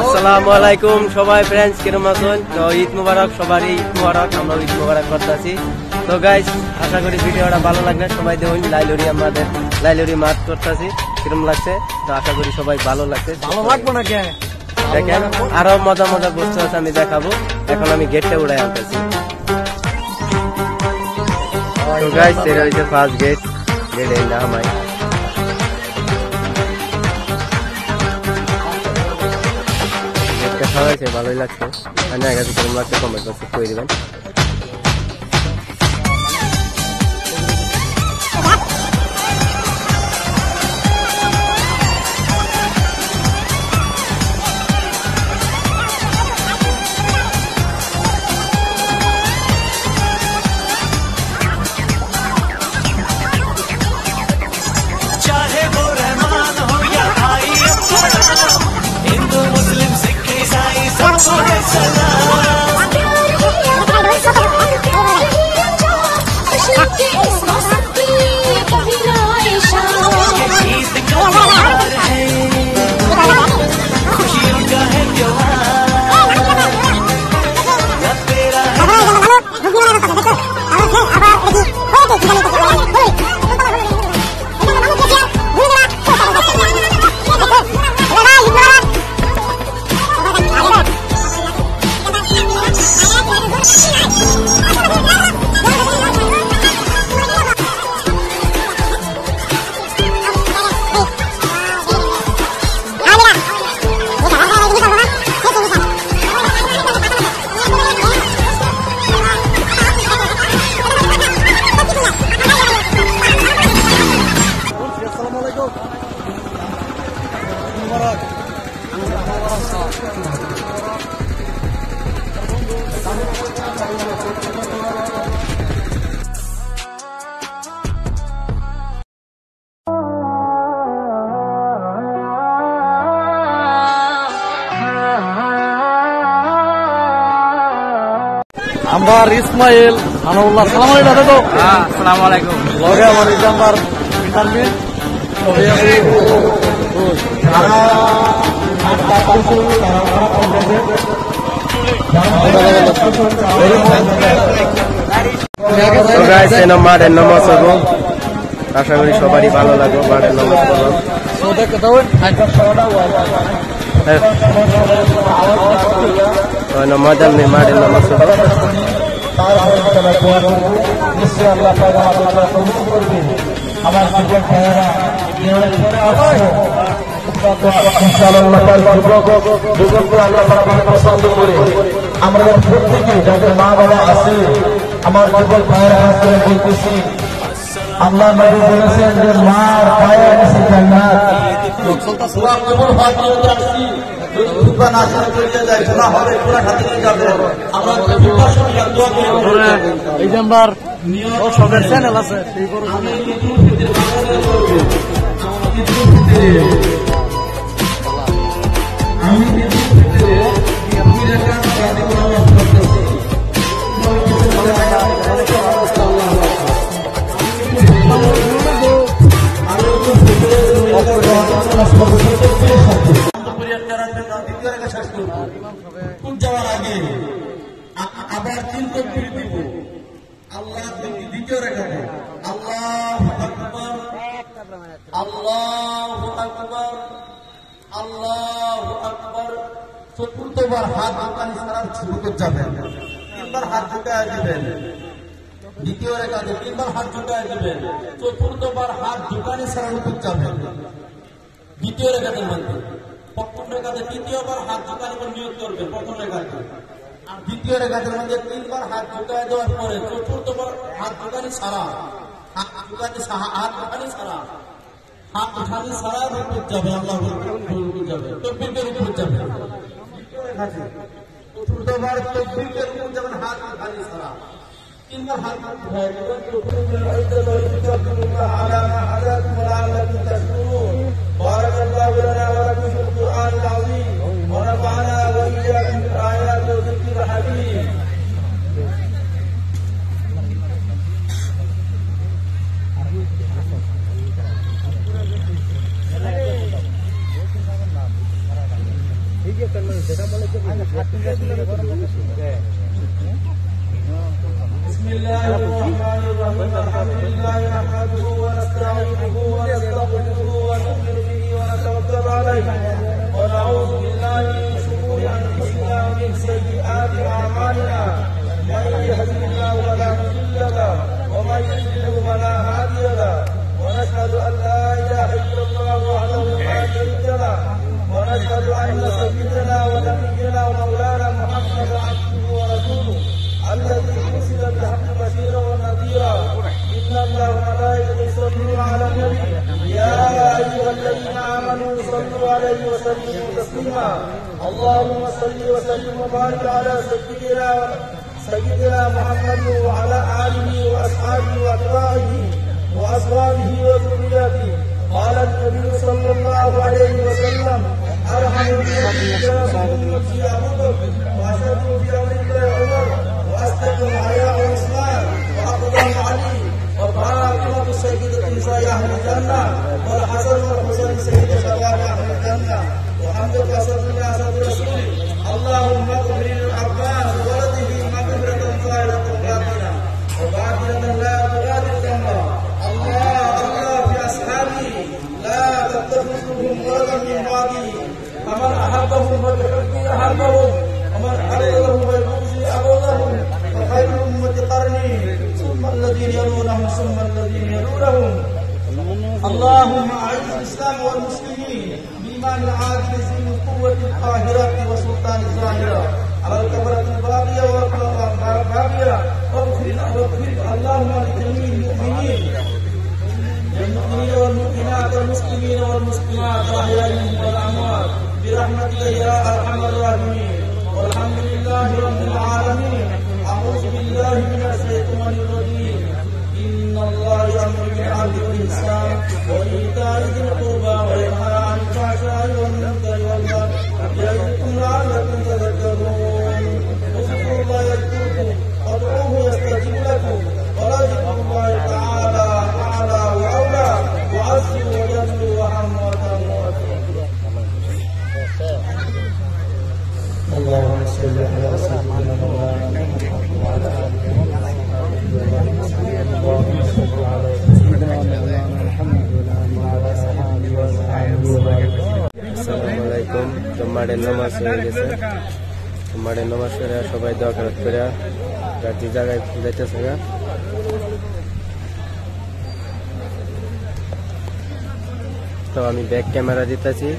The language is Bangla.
আসসালামু আলাইকুম সবাই ফ্রেন্ডস, কিরম আছেন? তো ঈদ মুবারক, সবারই ঈদ মুবারক। আমরা ঈদ মুবারক করতেছি। তো গাইস, আশা করি ভিডিওটা ভালো লাগলে সবাই দেখুন। লাইলুরি আমাদের লাইলুরি মাঠ করতেছি, কিরম লাগছে? তো আশা করি সবাই ভালো লাগছে। ভালো লাগবে না কে? দেখেন আরো মজা মজা বস্তু আছে, আমি দেখাবো। এখন আমি গেটটা উড়াই আনতেছি। তো গাইস, এটা হচ্ছে ফার্স্ট গেট। গেট এই না আমায় দেখা হয়েছে, ভালোই লাগছে। না গেছে কেমন লাগছে কমেন্ট বক্সে করে দিবেন। আমার ইসমাইল হানাউল্লাহ, সালাম আলাইকুম দাদা। তো আসসালামু আলাইকুম। লগে আমার এই নাম্বার ইন্টারভিউ মাঠের নামাজ হবো। আশা করি সবারই ভালো লাগবে। মাঠের নামাজ পড়লাম। মজা নেই, মাঠের নামাজ হবো। আমরা প্রত্যেকে যাদের মা বাবা আছে, আমার যুবক ভাইয়েরা আছে, বলতেছি আল্লাহ নবী বলেছেন যে মার পায়ে আছে জান্নাত। এই নাম্বার সবের চ্যানেল আছে, যাওয়ার আগে আবার চিন্তা করে দিব। আল্লাহ দ্বিতীয় রেখাতে আল্লাহু আকবার, আল্লাহু আকবার, আল্লাহু আকবার। চতুর্থবার হাত দোকানি ছাড়ার শুরু করতে যাবেন। তিনবার হাত ঝুঁকায় দিবেন। দ্বিতীয় রেখাতে তিনবার হাত ঝুঁকায় দিবেন। চতুর্থবার হাত দোকানি ছাড়ার করতে যাবেন। দ্বিতীয় রেখাতে মধ্যে প্রথম রেখাতে তৃতীয়বার হাত ঝুঁকার উপর নিয়োগ করবে প্রথম রেখাতে। আর দ্বিতীয় রেখাতের মধ্যে তিনবার হাত ঝুঁকায় দেওয়ার পরে চতুর্থবার হাত ঝুঁকানি ছাড়া, হাত ঝুঁকানি ছাড়া, হাত উঠানি ছাড়া রুকুত যাবে। আল্লাহ যাবে, তকবীরের উপর যাবে। চতুর্থবার তকবীরের উপর যাবেন, হাত উঠানি ছাড়া। তিনবার হাত উঠায় দেবেন। بارك الله لنا ولكم في القرآن العظيم ونفعنا وإياكم بالآيات والذكر الحكيم. بسم الله الرحمن الرحيم الحمد لله نحمده ونستعينه ونستغفره ونؤمن به ونتوكل عليه ونعوذ بالله من شرور انفسنا ومن سيئات اعمالنا من يهده الله فلا مضل له ومن يضلل فلا هادي له ونشهد ان لا اله الا الله وحده لا شريك له ونشهد ان سيدنا ونبينا ومولانا محمدا عبده ورسوله الذي ارسل بالحق بشيرا ونذيرا ان الله وملائكته يصلون على النبي يا ايها الذين امنوا صلوا عليه وسلموا تسليما اللهم صل وسلم وبارك على سيدنا محمد وعلى اله واصحابه واتباعه وازواجه وذرياته قال النبي صلى الله عليه وسلم ارحم امتي ابو بكر واشد في امر الله عمر واستقم حياء عثمان واقدم علي وفاطمه سيده نساء اهل الجنه والحسن والحسين سيد شباب اهل الجنه وحمدك صلى على رسول اللهم اغفر للعباس ولده مغفره ظاهره باطنه وباطنه لا تغادر ذنبا الله في اصحابي لا تتخذهم غرضا من بعدي فمن احبهم فبحبي احبهم ومن حرمهم فبغضي ابغضهم وخير امه قرني ثم الذين يلونهم ثم الذين يلونهم اللهم اعز الاسلام والمسلمين بايمان العادل ذي القوه القاهره وسلطان الظاهره على الكبره الباقيه والباقيه واغفر اللهم لجميع المؤمنين والمؤمنات والمسلمين والمسلمات واحيائهم والاموات برحمتك يا ارحم الراحمين والحمد لله رب العالمين اعوذ بالله من الشيطان الرجيم ان الله يامر بالعدل والاحسان وايتاء ذي القربى وينهى عن الفحشاء والمنكر والبغي يعظكم لعلكم تذكرون اذكروا الله يذكركم وادعوه يستجب لكم ولذكر الله تعالى اعلى واولى وعز وجل وعم وتموت اللهم صل على سيدنا مولانا محمد وعلى اله وصحبه اللهم صل على سيدنا مولانا محمد وعلى اله وصحبه আসসালামু আলাইকুম। জুম্মার নামাজ হয়ে গেছে, জুম্মার নামাজ করে সবাই দোয়া করে যে জায়গায় যাইতেছে গা। তো আমি ব্যাক ক্যামেরা দিতেছি।